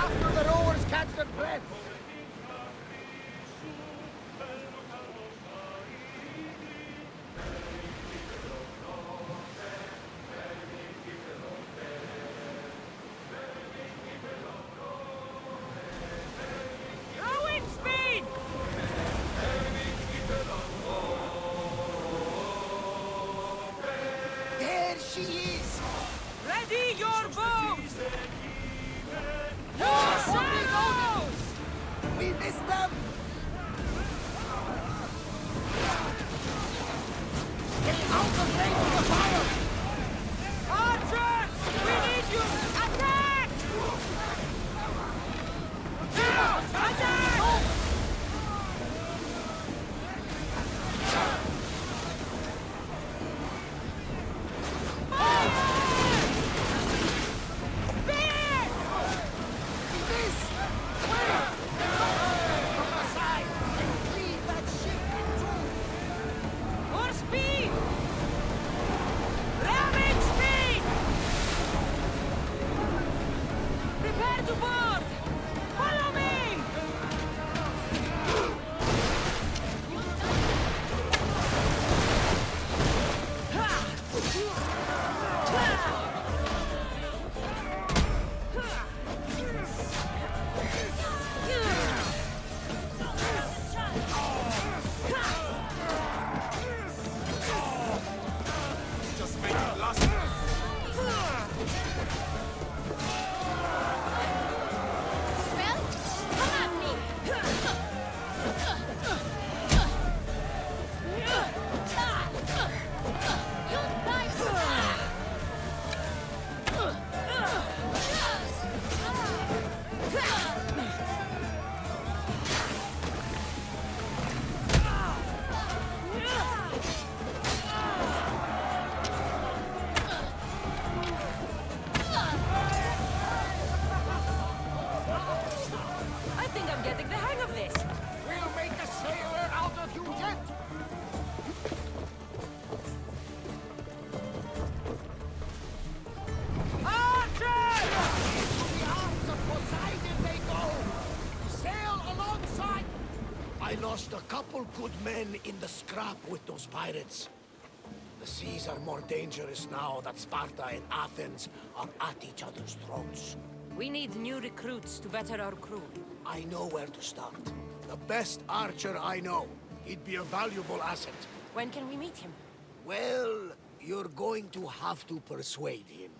After the rowers catch their breath. Rowing speed! There she is! Ready your boat! Your Oh, sails! we missed them! Get out of range of the fire! Archers! We need you! Attack! Attack! More speed! Ramming speed! Prepare to board! Follow me! Just make it last. Well, come at me! You guys! I think I'm getting the hang of this. We'll make a sailor out of you yet! Archers! Into the arms of Poseidon they go! Sail alongside! I lost a couple good men in the scrap with those pirates. The seas are more dangerous now that Sparta and Athens are at each other's throats. We need new recruits to better our crew. I know where to start. The best archer I know. He'd be a valuable asset. When can we meet him? Well, you're going to have to persuade him.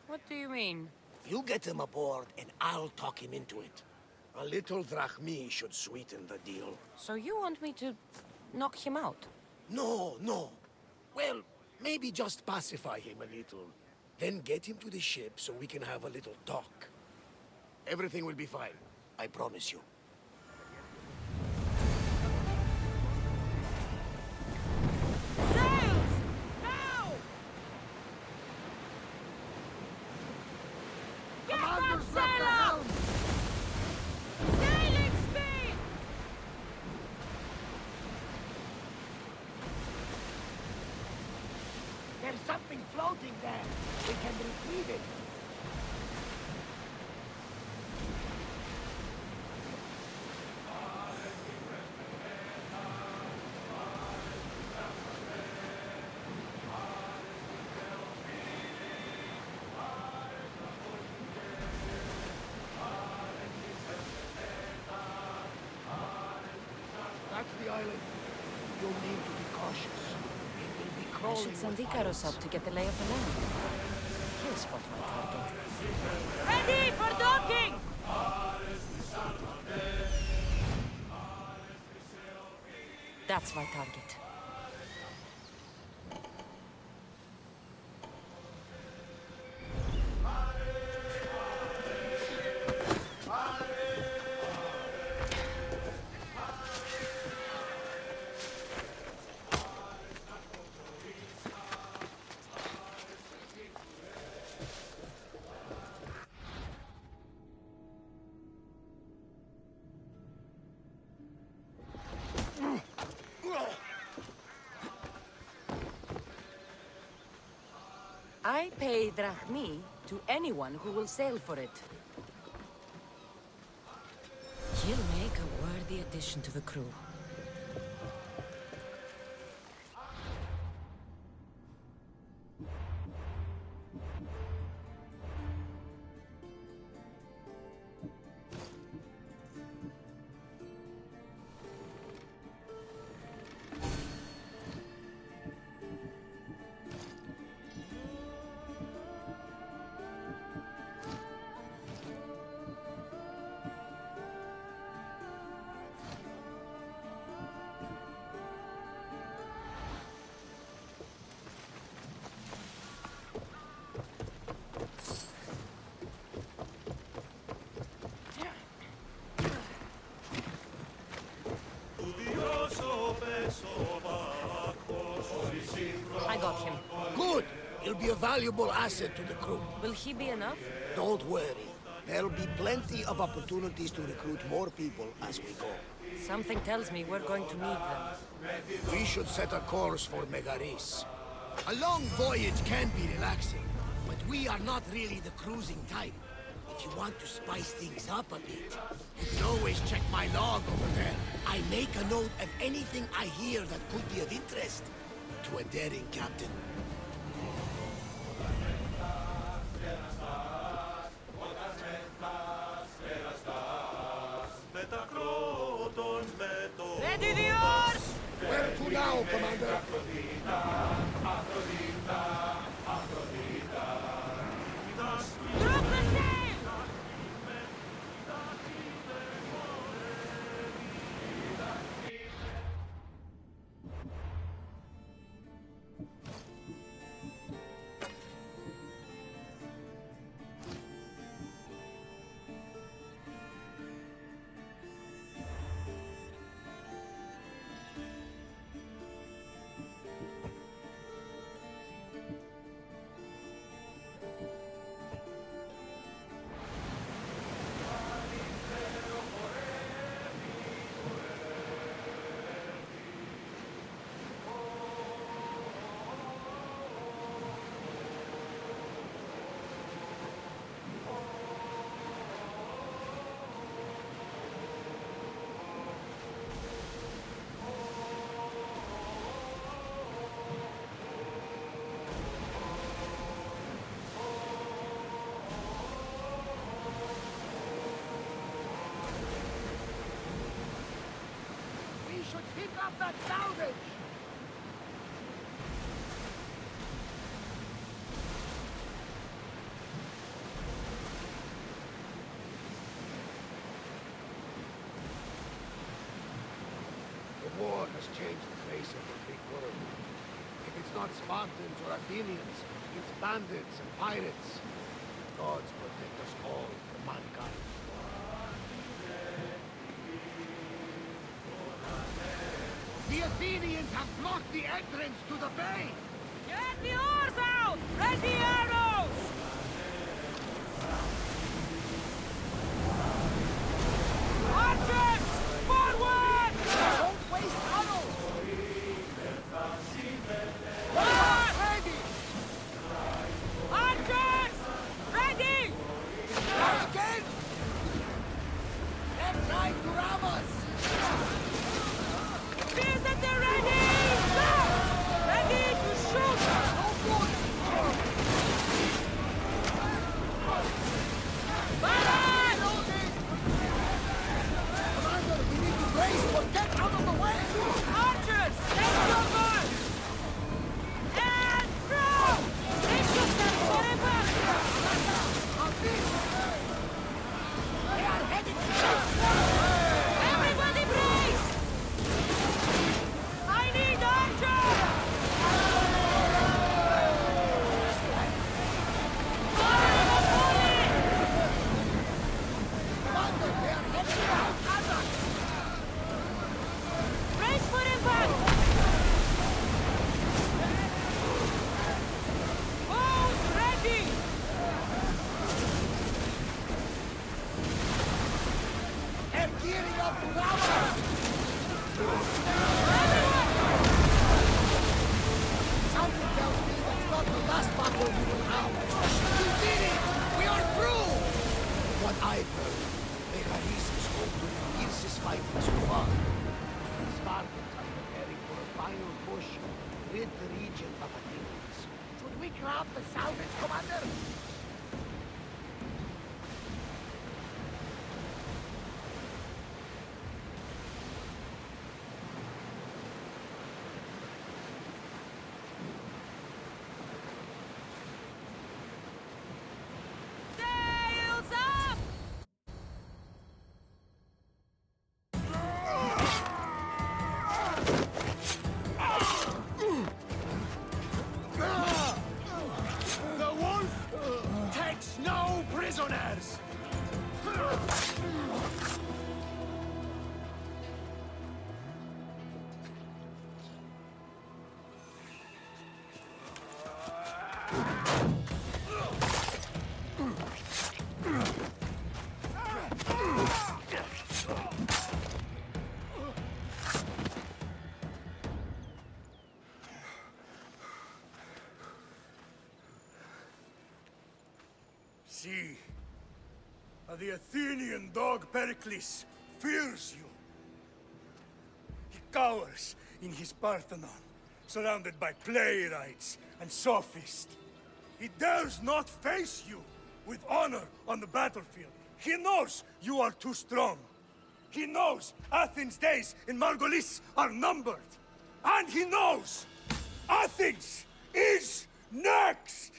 What do you mean? You get him aboard and I'll talk him into it. A little drachmi should sweeten the deal. So you want me to knock him out? No, no. Well, maybe just pacify him a little. Then get him to the ship so we can have a little talk. Everything will be fine. I promise you. Sails! Now! Get that sail out! Sailing speed! There's something floating there. We can retrieve it. That's the island. You'll need to be cautious. It will be I crawling should send with Icarus pirates. up to get the lay of the land. He'll spot my target. Ready for docking! That's my target. I pay drachmi to anyone who will sail for it. the addition to the crew. I got him. Good! He'll be a valuable asset to the crew. Will he be enough? Don't worry. There'll be plenty of opportunities to recruit more people as we go. Something tells me we're going to need them. We should set a course for Megaris. A long voyage can be relaxing, but we are not really the cruising type. If you want to spice things up a bit, you can always check my log over there. I make a note of anything I hear that could be of interest to a daring captain. Ready the oars! Where to now, Commander? Drop the sail! Pick up that salvage! The war has changed the face of the big world. If it's not Spartans or Athenians, it's bandits and pirates. Gods protect us all from mankind. The Athenians have blocked the entrance to the bay! Get the oars out! Ready arrows! Archers! Forward! Don't waste arrows! Forward! Ready! Archers! Ready! Again! They're trying to ram us! Spears at the ready! Go! Ready to shoot! Fire! Commander, we need to brace or get out of the way! Archers! Take cover! And throw! They shoot them forever! They are headed south! Everybody brace! I need archers! Fire the volley! Commander, they are headed south at us! Brace for impact! Bows ready! They're gearing up to ram us! Everyone! Something tells me that's not the last battle we will have. We did it! We are through! What I've heard, Megaris is home to the fiercest fiercest fighting so far. The Spartans are preparing for a final push, rid the region of Athenians. Should we grab the salvage, Commander? Sails up! The wolf takes no prisoners! See, the Athenian dog Pericles fears you. He cowers in his Parthenon, surrounded by playwrights and sophists. He dares not face you with honor on the battlefield. He knows you are too strong. He knows Athens' days in Margolis are numbered. And he knows Athens is next!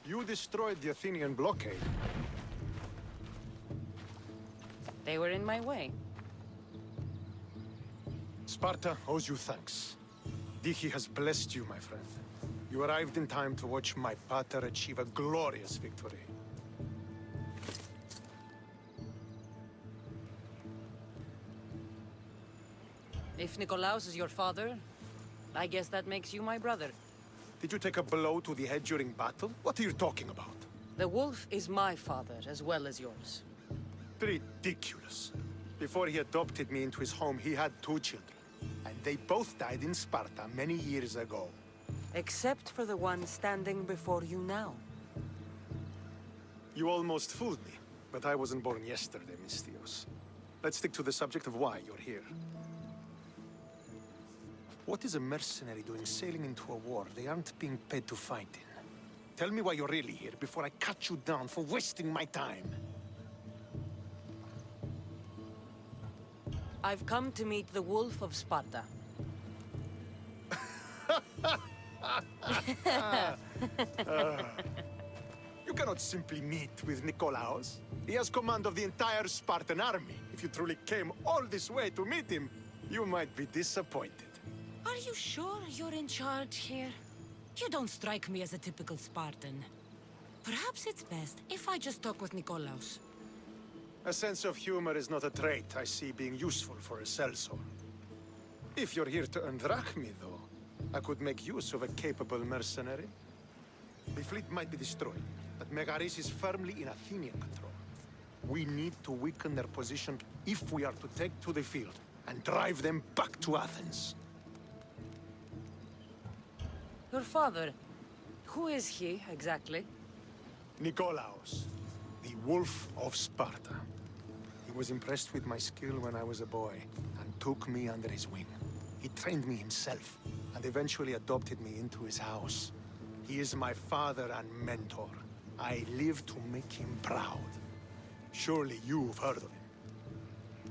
You destroyed the Athenian blockade. They were in my way. Sparta owes you thanks. Dihi has blessed you, my friend. You arrived in time to watch my pater achieve a glorious victory. If Nikolaos is your father, I guess that makes you my brother. Did you take a blow to the head during battle? What are you talking about? The wolf is my father as well as yours. Ridiculous. Before he adopted me into his home, he had 2 children. And they both died in Sparta many years ago. Except for the one standing before you now. You almost fooled me, but I wasn't born yesterday, Mystios. Let's stick to the subject of why you're here. What is a mercenary doing sailing into a war they aren't being paid to fight in? Tell me why you're really here before I cut you down for wasting my time. I've come to meet the Wolf of Sparta. You cannot simply meet with Nikolaos. He has command of the entire Spartan army. If you truly came all this way to meet him, you might be disappointed. Are you sure you're in charge here? You don't strike me as a typical Spartan. Perhaps it's best if I just talk with Nikolaos. A sense of humor is not a trait I see being useful for a sellsword. If you're here to earn drachmi, though, I could make use of a capable mercenary. The fleet might be destroyed, but Megaris is firmly in Athenian control. We need to weaken their position if we are to take to the field and drive them back to Athens. Your father, who is he exactly? Nikolaos, the Wolf of Sparta. He was impressed with my skill when I was a boy and took me under his wing. He trained me himself and eventually adopted me into his house. He is my father and mentor. I live to make him proud. Surely you've heard of him.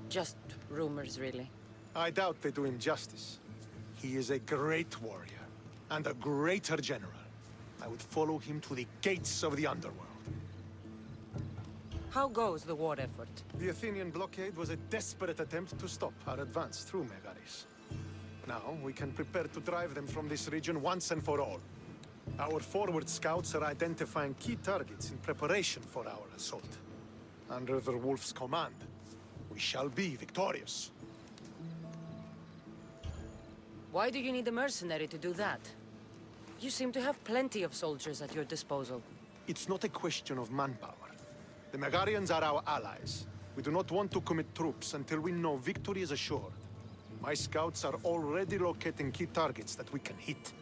Just rumors, really. I doubt they do him justice. He is a great warrior and a greater general. I would follow him to the gates of the underworld. How goes the war effort? The Athenian blockade was a desperate attempt to stop our advance through Megaris. Now we can prepare to drive them from this region once and for all. Our forward scouts are identifying key targets in preparation for our assault. Under the Wolf's command, we shall be victorious. Why do you need a mercenary to do that? You seem to have plenty of soldiers at your disposal. It's not a question of manpower. The Megarians are our allies. We do not want to commit troops until we know victory is assured. My scouts are already locating key targets that we can hit.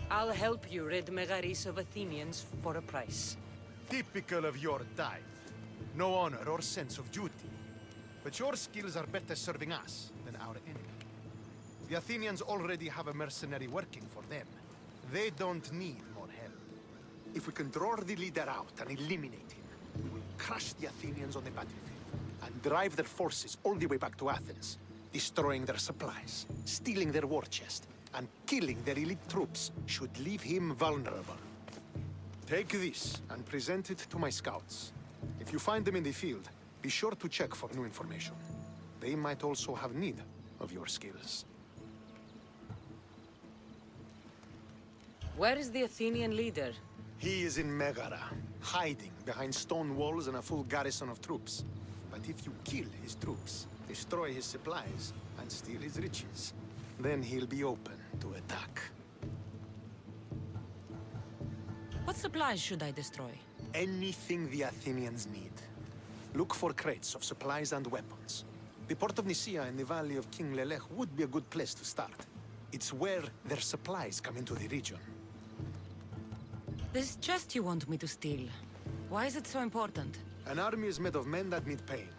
I'll help you rid Megaris of Athenians for a price. Typical of your type. No honor or sense of duty. But your skills are better serving us than our enemy. The Athenians already have a mercenary working for them. They don't need more help. If we can draw the leader out and eliminate him, we will crush the Athenians on the battlefield and drive their forces all the way back to Athens, destroying their supplies, stealing their war chest, and killing their elite troops should leave him vulnerable. Take this and present it to my scouts. If you find them in the field, be sure to check for new information. They might also have need of your skills. Where is the Athenian leader? He is in Megara, hiding behind stone walls and a full garrison of troops. But if you kill his troops, destroy his supplies, and steal his riches, then he'll be open to attack. What supplies should I destroy? Anything the Athenians need. Look for crates of supplies and weapons. The port of Nicaea in the valley of King Lelech would be a good place to start. It's where their supplies come into the region. This chest you want me to steal. Why is it so important? An army is made of men that need pain.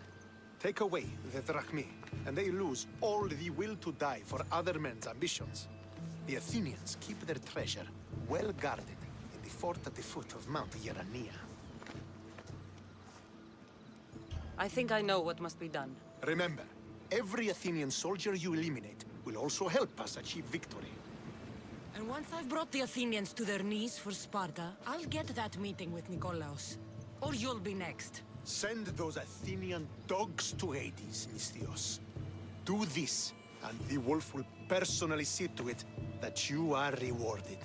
Take away the drachmi, and they lose all the will to die for other men's ambitions. The Athenians keep their treasure well guarded in the fort at the foot of Mount Yerania. I think I know what must be done. Remember, every Athenian soldier you eliminate will also help us achieve victory. And once I've brought the Athenians to their knees for Sparta, I'll get that meeting with Nikolaos. Or you'll be next. Send those Athenian dogs to Hades, Misthios. Do this, and the wolf will personally see to it that you are rewarded.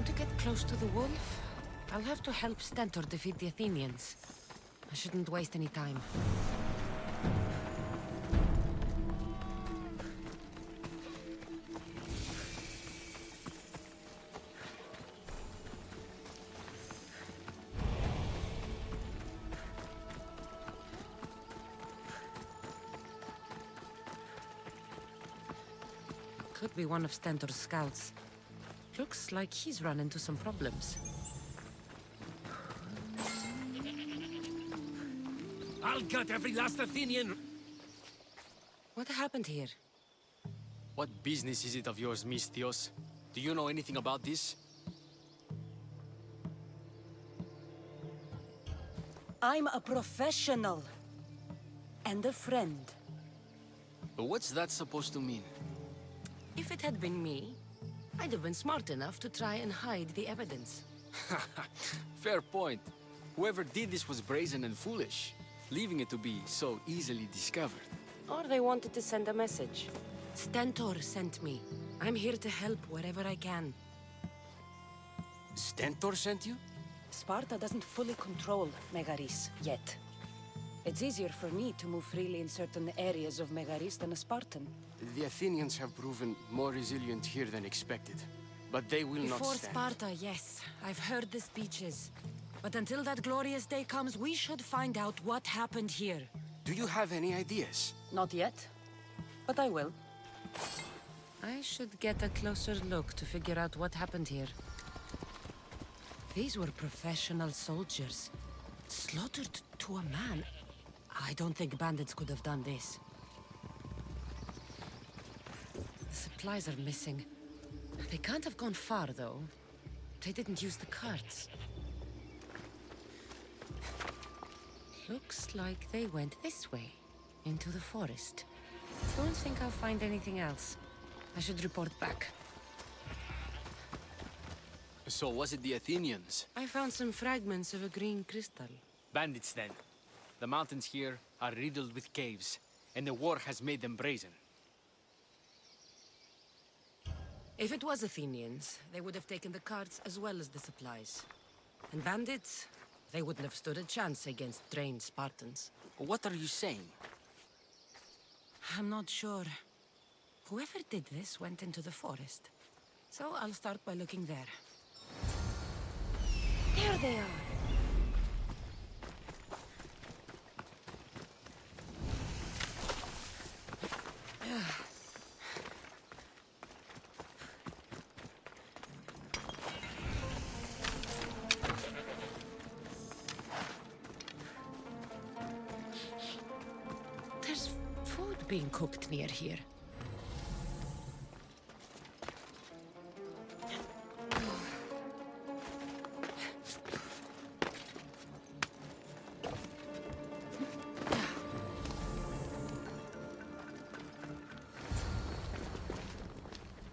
To get close to the wolf, I'll have to help Stentor defeat the Athenians. I shouldn't waste any time. Could be one of Stentor's scouts. Looks like he's run into some problems. I'll gut every last Athenian. What happened here? What business is it of yours, Misthios? Do you know anything about this? I'm a professional. And a friend. But what's that supposed to mean? If it had been me, I'd have been smart enough to try and hide the evidence. Fair point. Whoever did this was brazen and foolish, leaving it to be so easily discovered. Or they wanted to send a message. Stentor sent me. I'm here to help wherever I can. Stentor sent you? Sparta doesn't fully control Megaris yet. It's easier for me to move freely in certain areas of Megaris than a Spartan. The Athenians have proven more resilient here than expected. But they will not Before stand. Sparta, yes. I've heard the speeches. But until that glorious day comes, we should find out what happened here. Do you have any ideas? Not yet. But I will. I should get a closer look to figure out what happened here. These were professional soldiers, slaughtered to a man. I don't think bandits could have done this. The supplies are missing. They can't have gone far, though. They didn't use the carts. Looks like they went this way, into the forest. Don't think I'll find anything else. I should report back. So was it the Athenians? I found some fragments of a green crystal. Bandits, then. The mountains here are riddled with caves, and the war has made them brazen. If it was Athenians, they would have taken the carts as well as the supplies. And bandits, they wouldn't have stood a chance against trained Spartans. What are you saying? I'm not sure. Whoever did this went into the forest. So I'll start by looking there. There they are. There's food being cooked near here.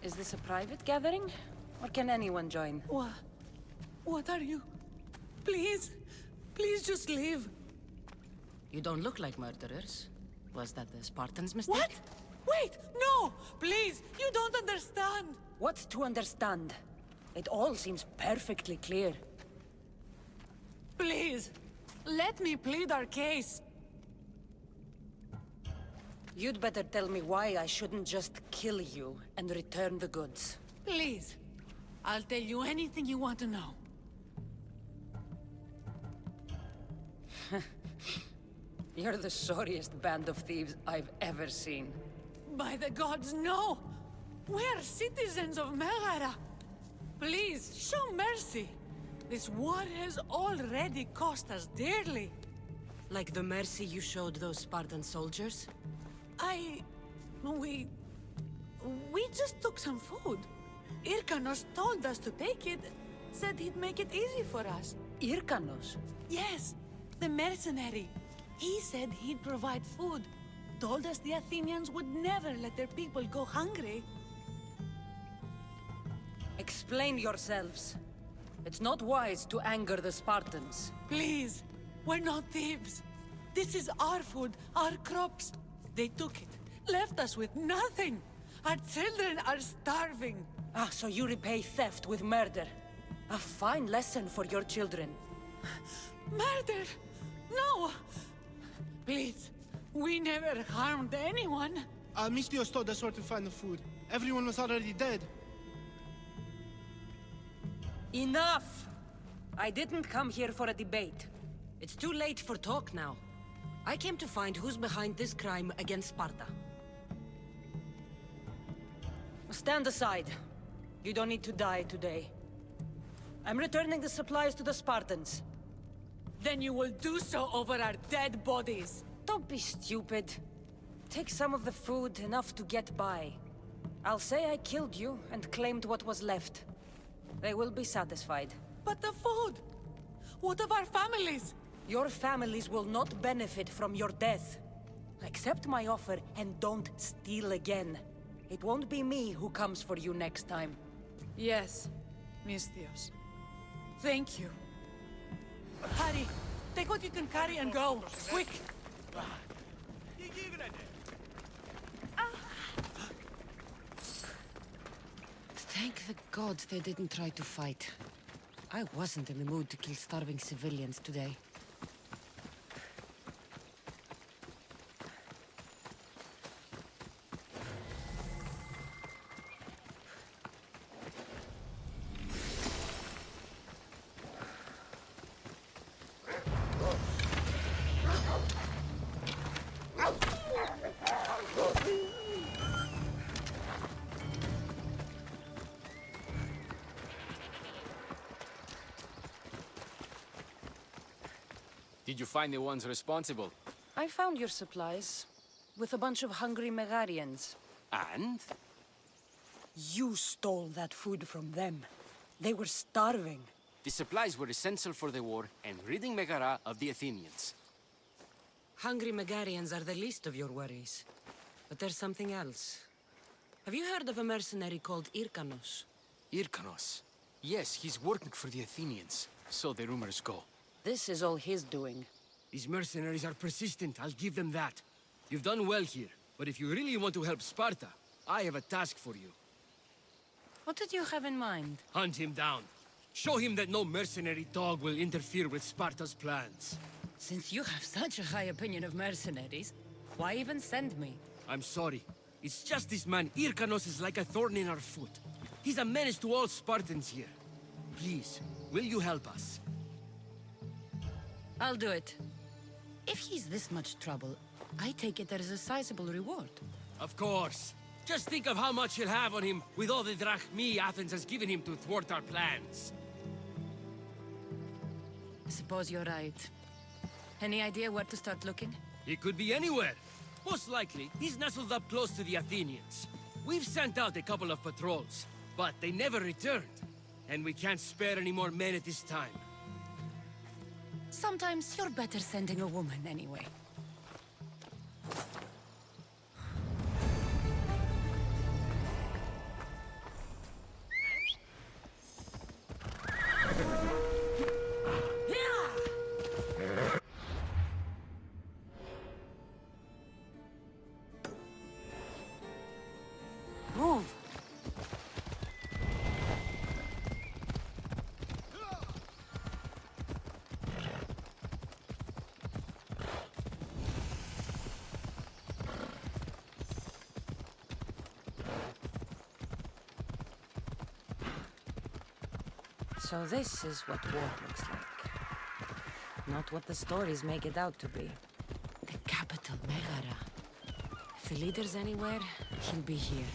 Is this a private gathering? Or can anyone join? What are you? Please, just leave. You don't look like murderers. Was that the Spartans' mistake? What? Wait, no! Please, you don't understand! What's to understand? It all seems perfectly clear. Please, let me plead our case. You'd better tell me why I shouldn't just kill you and return the goods. Please, I'll tell you anything you want to know. You're the sorriest band of thieves I've ever seen. By the gods, no! We're citizens of Megara. Please, show mercy. This war has already cost us dearly. Like the mercy you showed those Spartan soldiers? We just took some food. Irkanos told us to take it, said he'd make it easy for us. Irkanos? Yes, the mercenary. He said he'd provide food. Told us the Athenians would never let their people go hungry. Explain yourselves. It's not wise to anger the Spartans. Please, we're not thieves. This is our food, our crops. They took it, left us with nothing. Our children are starving. Ah, so you repay theft with murder. A fine lesson for your children. Murder? No! Please, we never harmed anyone. Mistios told us where to find the food. Everyone was already dead. Enough! I didn't come here for a debate. It's too late for talk now. I came to find who's behind this crime against Sparta. Stand aside. You don't need to die today. I'm returning the supplies to the Spartans. Then you will do so over our dead bodies. Don't be stupid. Take some of the food, enough to get by. I'll say I killed you and claimed what was left. They will be satisfied. But the food! What of our families? Your families will not benefit from your death. Accept my offer and don't steal again. It won't be me who comes for you next time. Yes, Mistios. Thank you. Hurry! Take what you can carry and go! Quick! Thank the gods they didn't try to fight. I wasn't in the mood to kill starving civilians today. Did you find the ones responsible? I found your supplies, with a bunch of hungry Megarians. And? You stole that food from them. They were starving. The supplies were essential for the war and ridding Megara of the Athenians. Hungry Megarians are the least of your worries. But there's something else. Have you heard of a mercenary called Irkanos? Irkanos. Yes, he's working for the Athenians. So the rumors go. This is all his doing. These mercenaries are persistent, I'll give them that. You've done well here, but if you really want to help Sparta, I have a task for you. What did you have in mind? Hunt him down. Show him that no mercenary dog will interfere with Sparta's plans. Since you have such a high opinion of mercenaries, why even send me? I'm sorry. It's just this man, Irkanos, is like a thorn in our foot. He's a menace to all Spartans here. Please, will you help us? I'll do it. If he's this much trouble, I take it there is a sizable reward. Of course. Just think of how much he'll have on him with all the drachmi Athens has given him to thwart our plans. I suppose you're right. Any idea where to start looking? He could be anywhere. Most likely, he's nestled up close to the Athenians. We've sent out a couple of patrols, but they never returned. And we can't spare any more men at this time. Sometimes you're better sending a woman anyway. Move! So this is what war looks like. Not what the stories make it out to be. The capital, Megara. If the leader's anywhere, he'll be here.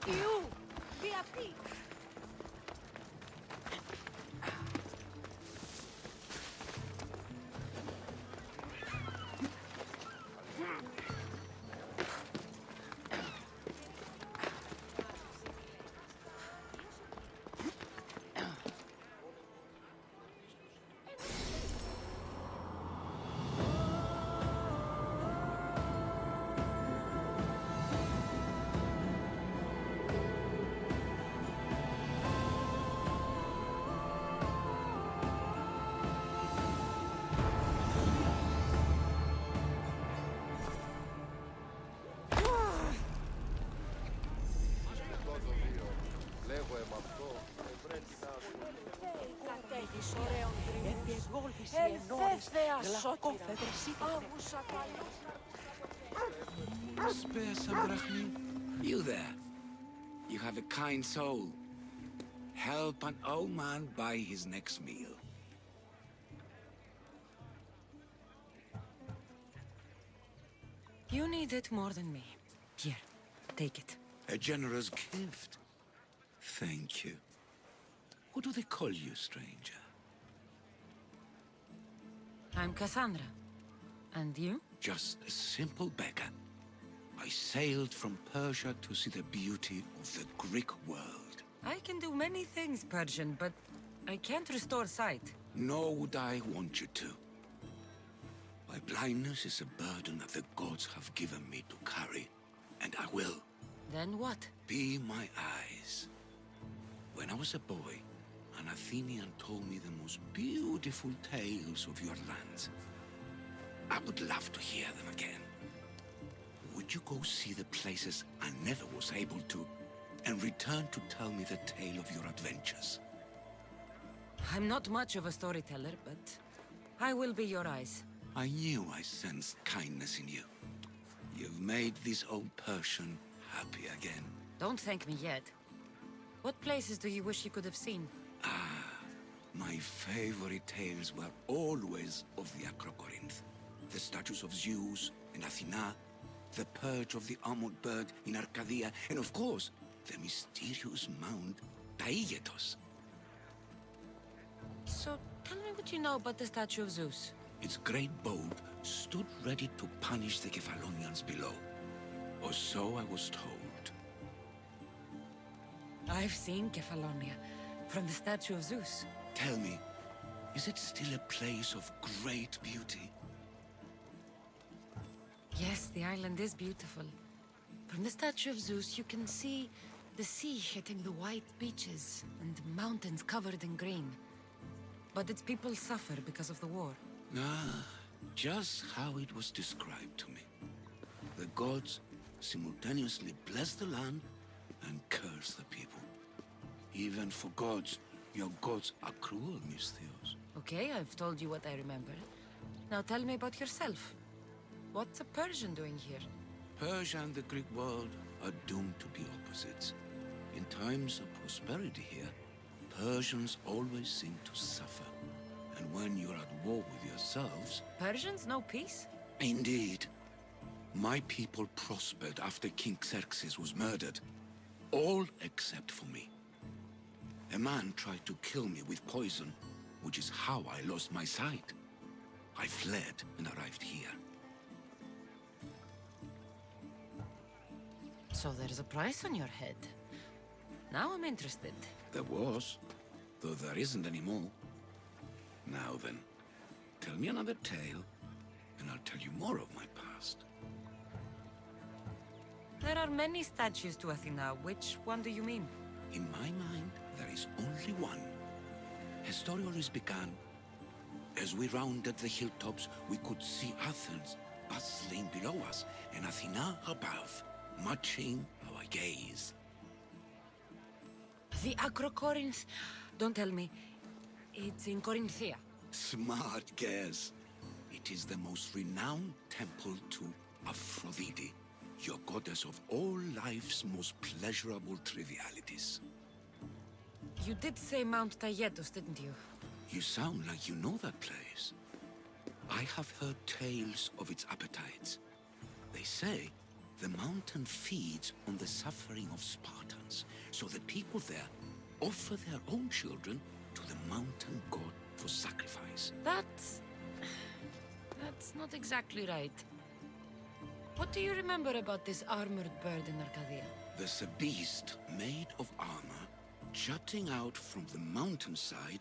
ICUE! VIP! Spare some drachmi? You there. You have a kind soul. Help an old man buy his next meal. You need it more than me. Here, take it. A generous gift. Thank you. What do they call you, stranger? I'm Cassandra. And you? Just a simple beggar. I sailed from Persia to see the beauty of the Greek world. I can do many things, Persian, but I can't restore sight. Nor would I want you to. My blindness is a burden that the gods have given me to carry, and I will. Then what? Be my eyes. When I was a boy, an Athenian told me the most beautiful tales of your lands. I would love to hear them again. Would you go see the places I never was able to, and return to tell me the tale of your adventures? I'm not much of a storyteller, but I will be your eyes. I knew I sensed kindness in you. You've made this old Persian happy again. Don't thank me yet. What places do you wish you could have seen? My favorite tales were always of the Acrocorinth. The statues of Zeus and Athena, the perch of the armored bird in Arcadia, and of course, the mysterious mound Taigetos. So, tell me what you know about the statue of Zeus. Its great bold stood ready to punish the Kephalonians below. Or so I was told. I've seen Kefalonia, from the statue of Zeus. Tell me, is it still a place of great beauty? Yes, the island is beautiful. From the statue of Zeus, you can see the sea hitting the white beaches and mountains covered in green. But its people suffer because of the war. Ah, just how it was described to me. The gods simultaneously bless the land and curse the people. Even for gods, your gods are cruel, Misthios. Okay, I've told you what I remember. Now tell me about yourself. What's a Persian doing here? Persia and the Greek world are doomed to be opposites. In times of prosperity here, Persians always seem to suffer. And when you're at war with yourselves... Persians know peace? Indeed. My people prospered after King Xerxes was murdered. All except for me. A man tried to kill me with poison, which is how I lost my sight. I fled and arrived here. So there's a price on your head. Now I'm interested. There was, though there isn't anymore. Now then, tell me another tale, and I'll tell you more of my past. There are many statues to Athena. Which one do you mean? In my mind, there is only one. Historians began. As we rounded the hilltops, we could see Athens bustling below us, and Athena above, matching our gaze. The Acrocorinth... Don't tell me. It's in Corinthia. Smart guess. It is the most renowned temple to Aphrodite, your goddess of all life's most pleasurable trivialities. You did say Mount Taygetos, didn't you? You sound like you know that place. I have heard tales of its appetites. They say the mountain feeds on the suffering of Spartans, so the people there offer their own children to the mountain god for sacrifice. That's not exactly right. What do you remember about this armored bird in Arcadia? There's a beast made of armor jutting out from the mountainside,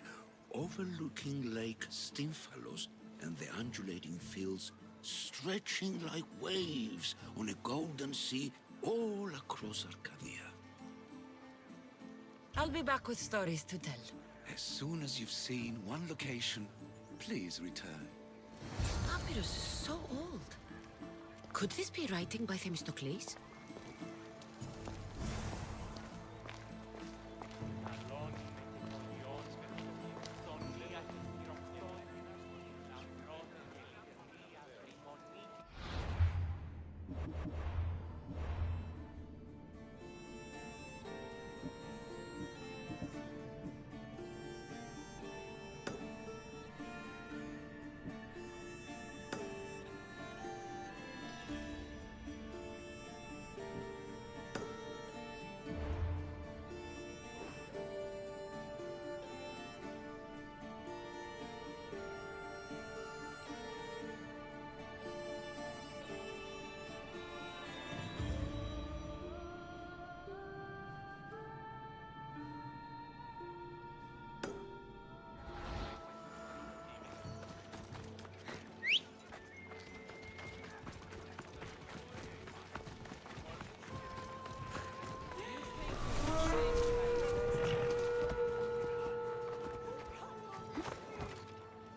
overlooking Lake Stymphalos and the undulating fields stretching like waves on a golden sea all across Arcadia. I'll be back with stories to tell. As soon as you've seen one location, please return. Papyrus is so old. Could this be writing by Themistocles?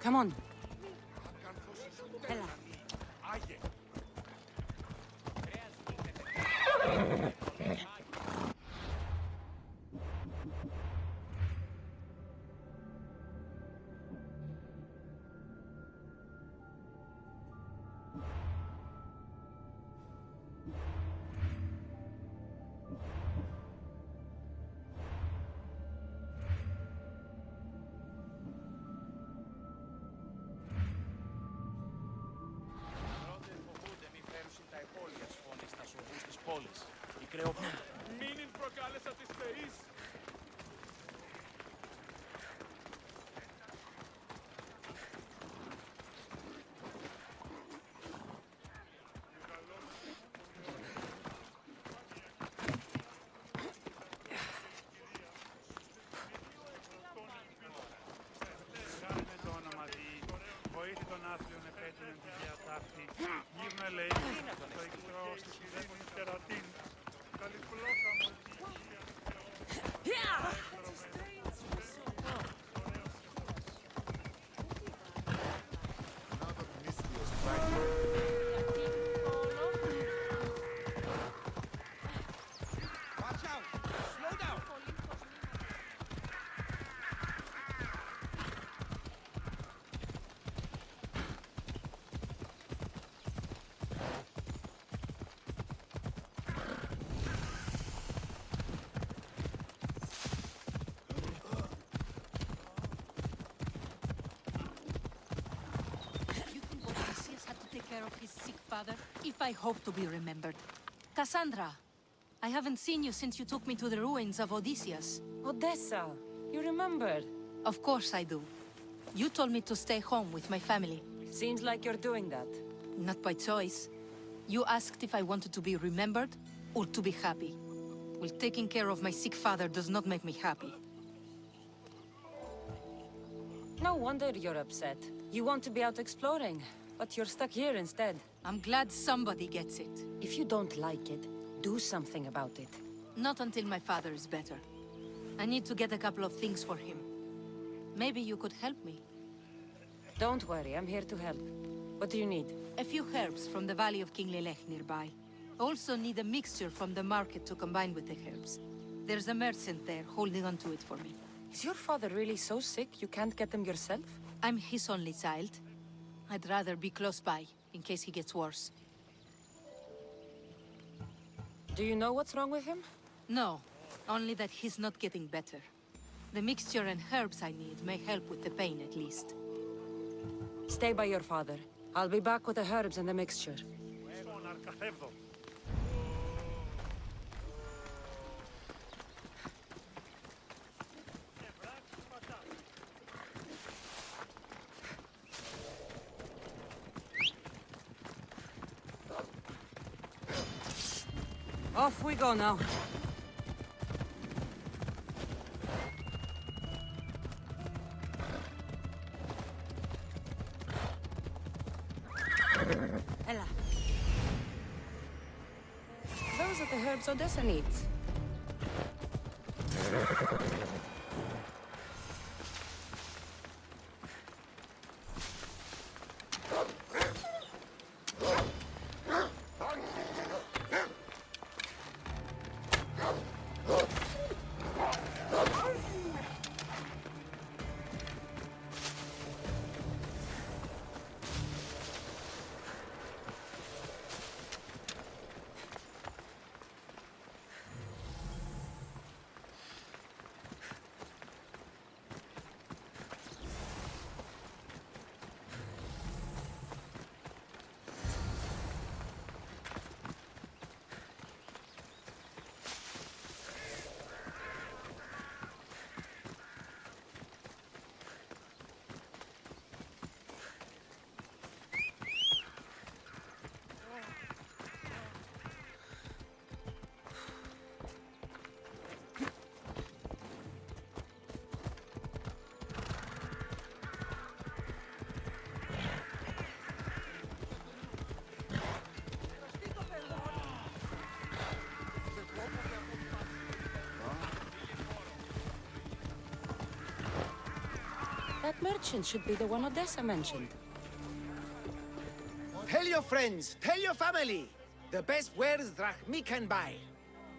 Come on. Έλα. Μην προκάλεσα τις θεείς! Γύρνα λέει, το ικρό στη σιρήνη τερατίν. Καλή πλόκα μου. Of his sick father, if I hope to be remembered. Cassandra, I haven't seen you since you took me to the ruins of Odysseus. Odessa, you remembered? Of course I do. You told me to stay home with my family. Seems like you're doing that. Not by choice. You asked if I wanted to be remembered or to be happy. Well, taking care of my sick father does not make me happy. No wonder you're upset. You want to be out exploring. But you're stuck here instead. I'm glad somebody gets it. If you don't like it, do something about it. Not until my father is better. I need to get a couple of things for him. Maybe you could help me. Don't worry, I'm here to help. What do you need? A few herbs from the valley of King Lelech nearby. Also need a mixture from the market to combine with the herbs. There's a merchant there holding on to it for me. Is your father really so sick you can't get them yourself? I'm his only child. I'd rather be close by, in case he gets worse. Do you know what's wrong with him? No, only that he's not getting better. The mixture and herbs I need may help with the pain, at least. Stay by your father. I'll be back with the herbs and the mixture. Off we go now. Ella. Those are the herbs Odessa needs. That merchant should be the one Odessa mentioned. Tell your friends, tell your family. The best wares drachmi can buy.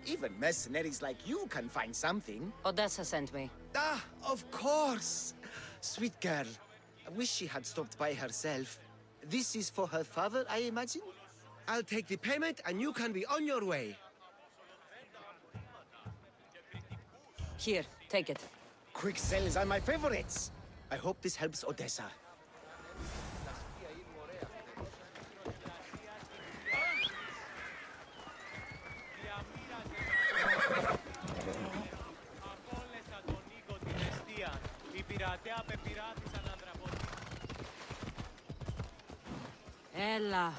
Even mercenaries like you can find something. Odessa sent me. Ah, of course. Sweet girl. I wish she had stopped by herself. This is for her father, I imagine? I'll take the payment and you can be on your way. Here, take it. Quick sales are my favorites. I hope this helps Odessa. Ella.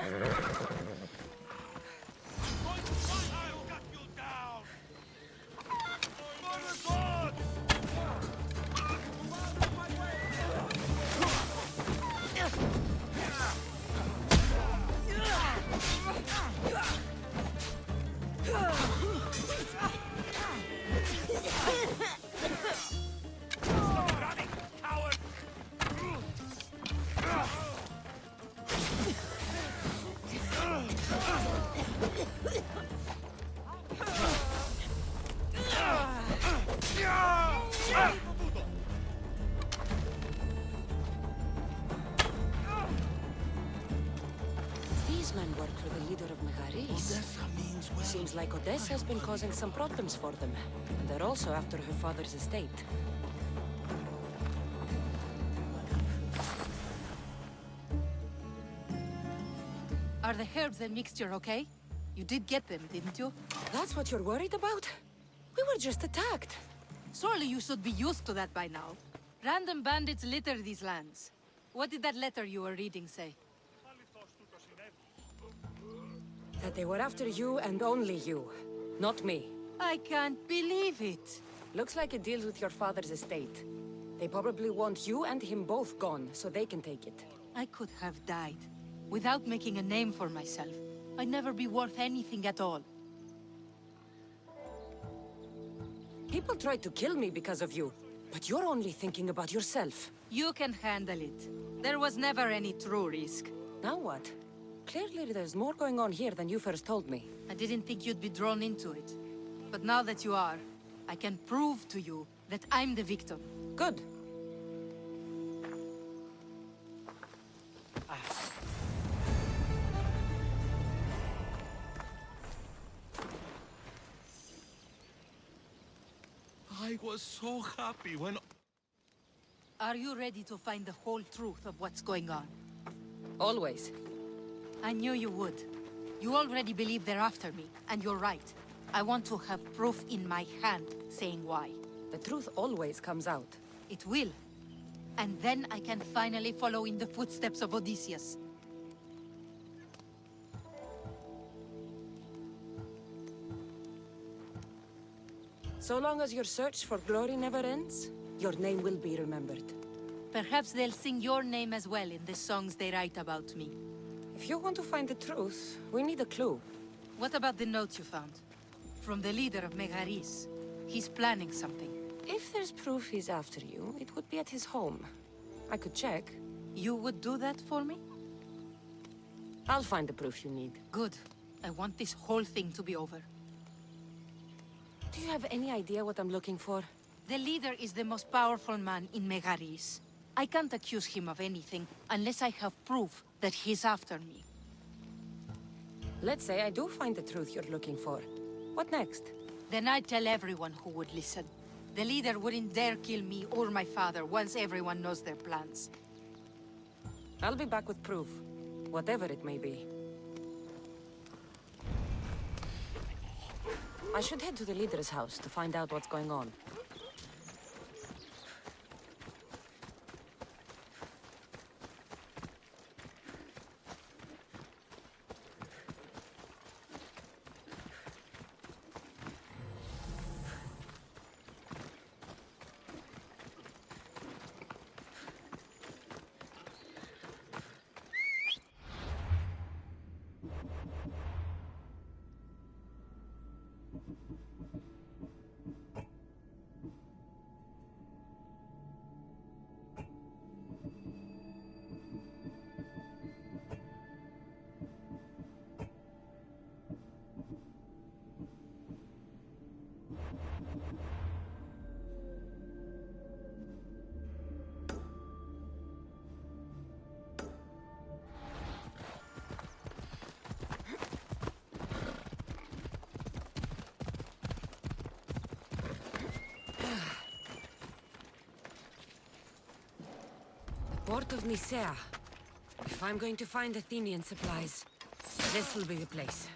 I'll cut you down! Motherboard! Stop running, coward! These men work for the leader of Megaris. Seems like Odessa has been causing some problems for them. And they're also after her father's estate. Are the herbs and mixture okay? You did get them, didn't you? That's what you're worried about? We were just attacked. Surely you should be used to that by now. Random bandits litter these lands. What did that letter you were reading say? That they were after you and only you. Not me. I can't believe it. Looks like it deals with your father's estate. They probably want you and him both gone, so they can take it. I could have died. Without making a name for myself. I'd never be worth anything at all. People tried to kill me because of you, but you're only thinking about yourself. You can handle it. There was never any true risk. Now what? Clearly there's more going on here than you first told me. I didn't think you'd be drawn into it. But now that you are, I can prove to you that I'm the victim. Good. I was so happy when... Are you ready to find the whole truth of what's going on? Always. I knew you would. You already believe they're after me, and you're right. I want to have proof in my hand saying why. The truth always comes out. It will. And then I can finally follow in the footsteps of Odysseus. So long as your search for glory never ends, your name will be remembered. Perhaps they'll sing your name as well in the songs they write about me. If you want to find the truth, we need a clue. What about the note you found? From the leader of Megaris. He's planning something. If there's proof he's after you, it would be at his home. I could check. You would do that for me? I'll find the proof you need. Good. I want this whole thing to be over. Do you have any idea what I'm looking for? The leader is the most powerful man in Megaris. I can't accuse him of anything unless I have proof that he's after me. Let's say I do find the truth you're looking for. What next? Then I'd tell everyone who would listen. The leader wouldn't dare kill me or my father once everyone knows their plans. I'll be back with proof, whatever it may be. I should head to the leader's house to find out what's going on. Port of Nicaea. If I'm going to find Athenian supplies, this will be the place.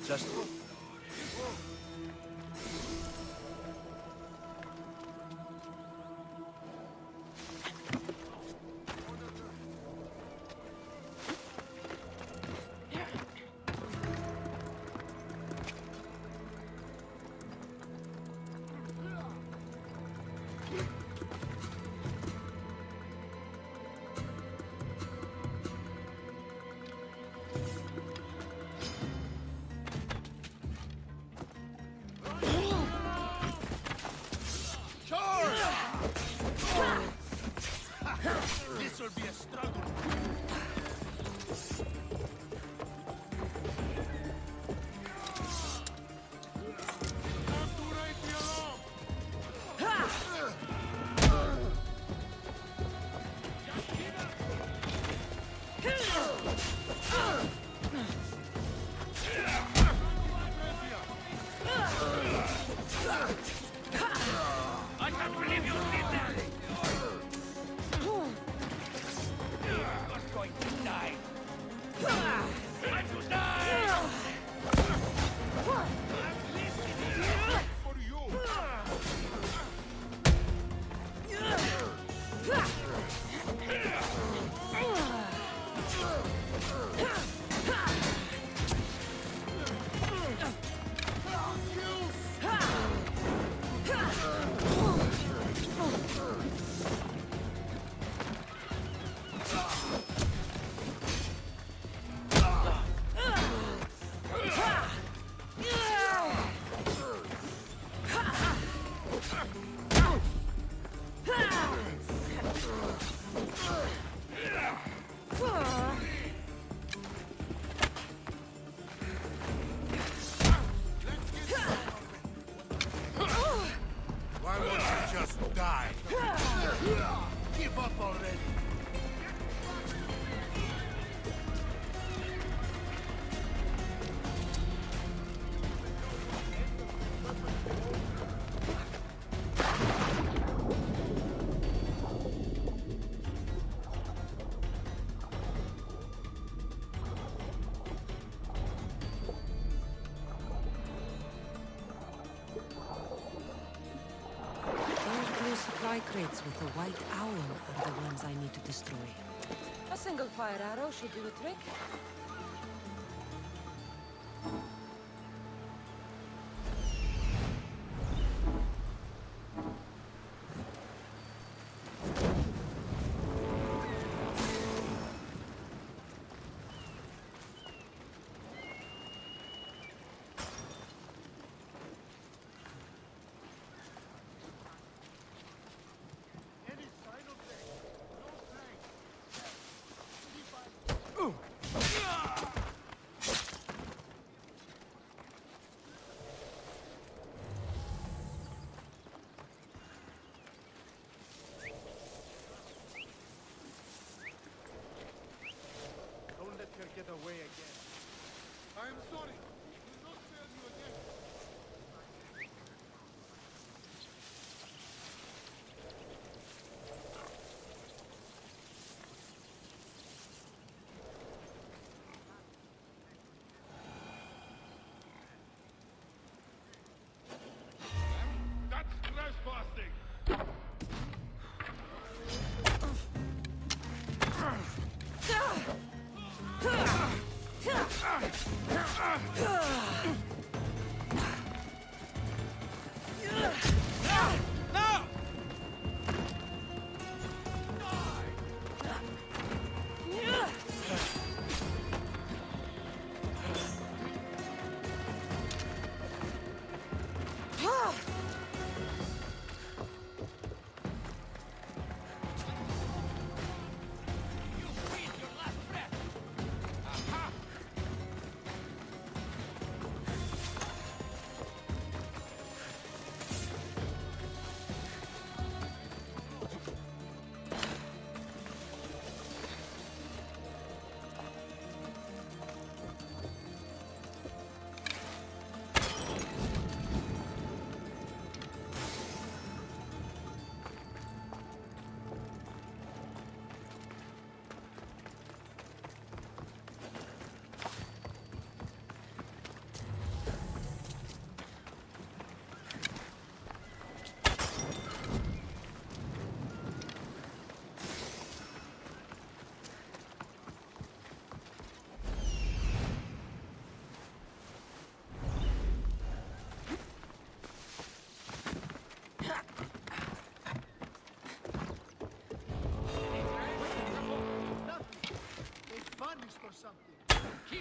Just go. This will be a struggle. I can't believe you did that! You're going to die! Time to die! I'm listening for you! Why won't you just die? Give up already. Supply crates with a white owl are the ones I need to destroy. A single fire arrow should do the trick.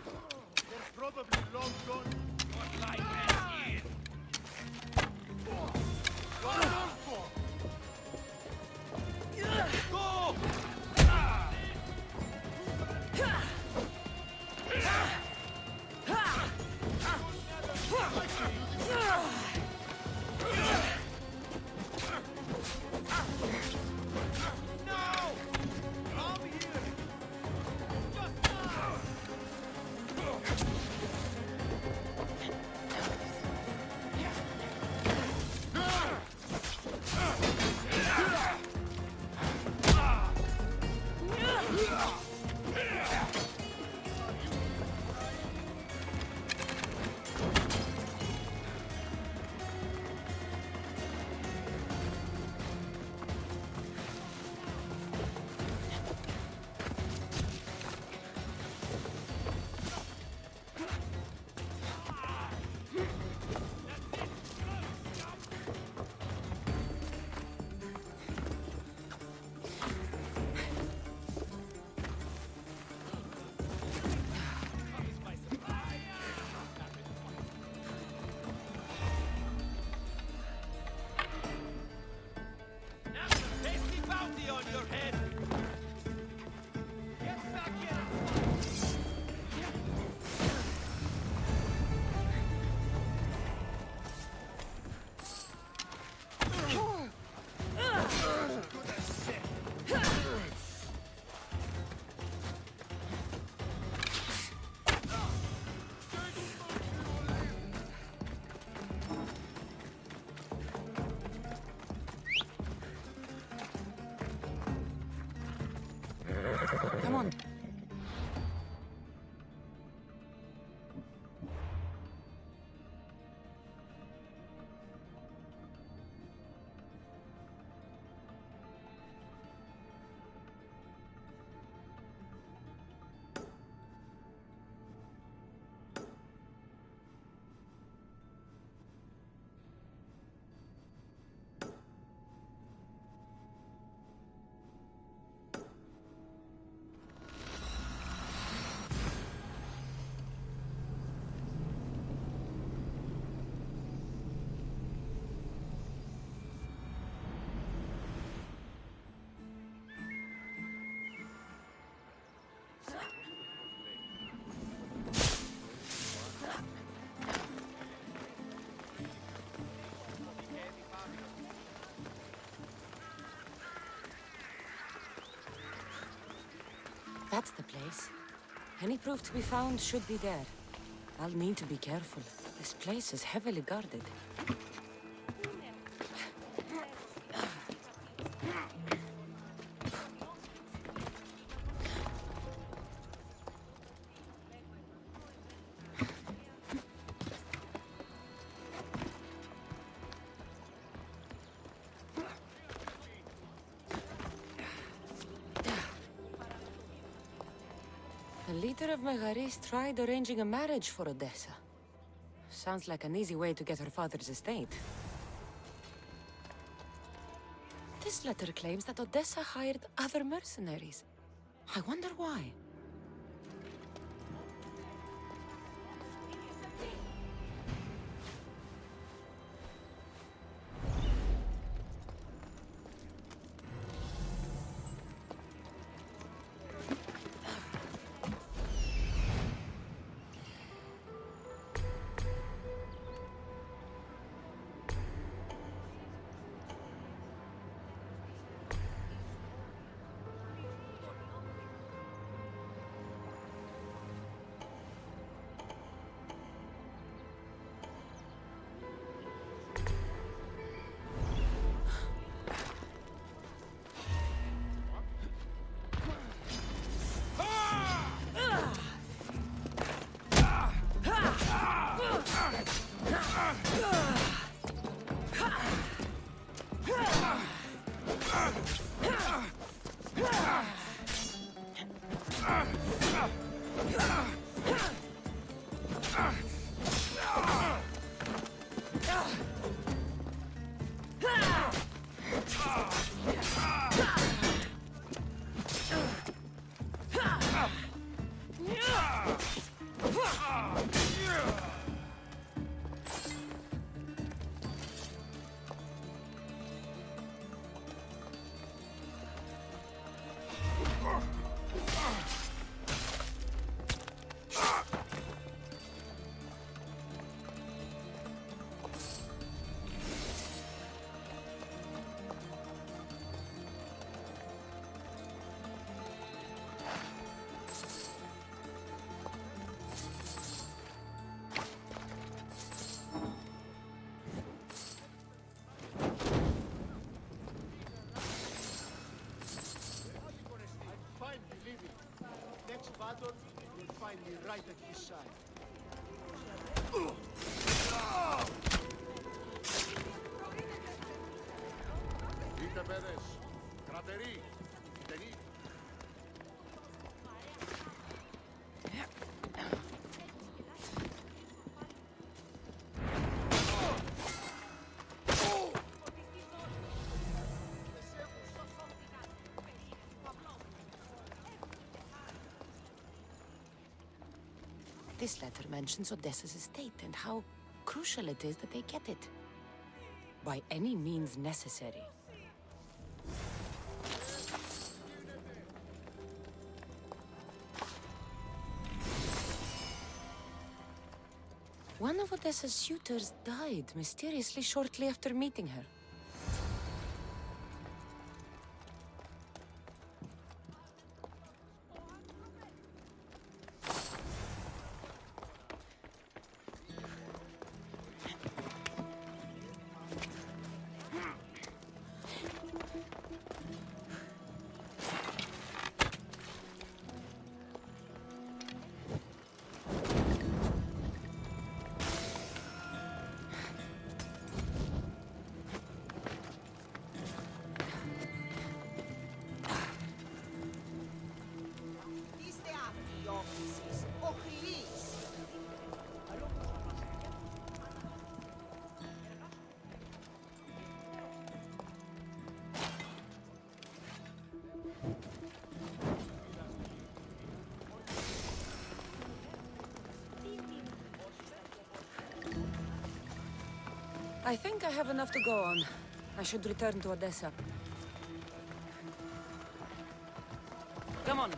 They're probably long gone. What light has here? What on for? Go! Come on. That's the place. Any proof to be found should be there. I'll need to be careful. This place is heavily guarded. The leader of Megaris tried arranging a marriage for Odessa. Sounds like an easy way to get her father's estate. This letter claims that Odessa hired other mercenaries. I wonder why. Abaddon, you'll find me right at his side. Είτε παιδες, κρατεροί, ταινί. This letter mentions Odessa's estate and how crucial it is that they get it. By any means necessary. One of Odessa's suitors died mysteriously shortly after meeting her. I think I have enough to go on. I should return to Odessa. Come on.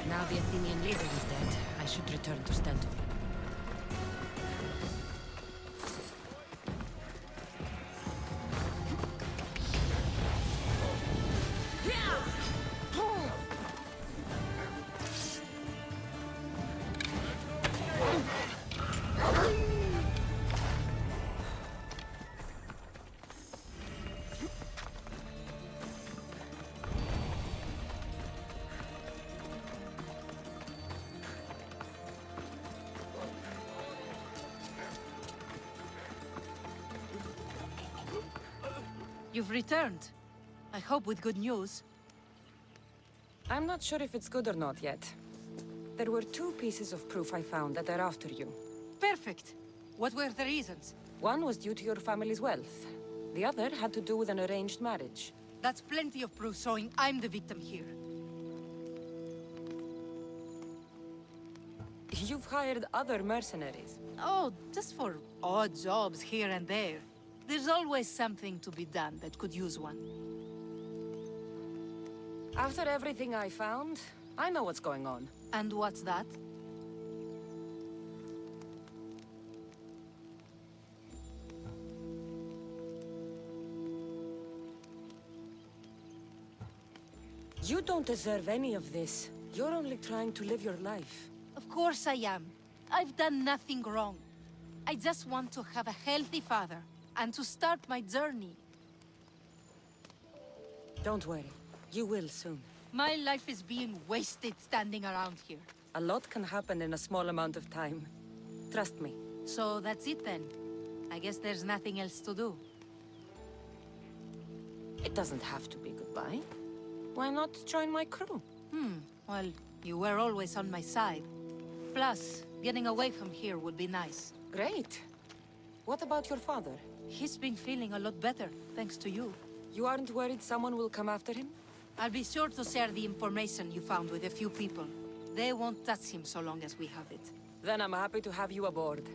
Now the Athenian leader is dead, I should return to Stentor. You've returned. I hope with good news. I'm not sure if it's good or not yet. There were 2 pieces of proof I found that are after you. Perfect. What were the reasons? One was due to your family's wealth. The other had to do with an arranged marriage. That's plenty of proof showing I'm the victim here. You've hired other mercenaries. Oh, just for odd jobs here and there. There's always something to be done that could use one. After everything I found, I know what's going on. And what's that? You don't deserve any of this. You're only trying to live your life. Of course I am. I've done nothing wrong. I just want to have a healthy father, and to start my journey. Don't worry. You will soon. My life is being wasted standing around here. A lot can happen in a small amount of time. Trust me. So that's it then. I guess there's nothing else to do. It doesn't have to be goodbye. Why not join my crew? Well, you were always on my side. Plus, getting away from here would be nice. Great. What about your father? He's been feeling a lot better, thanks to you. You aren't worried someone will come after him? I'll be sure to share the information you found with a few people. They won't touch him so long as we have it. Then I'm happy to have you aboard.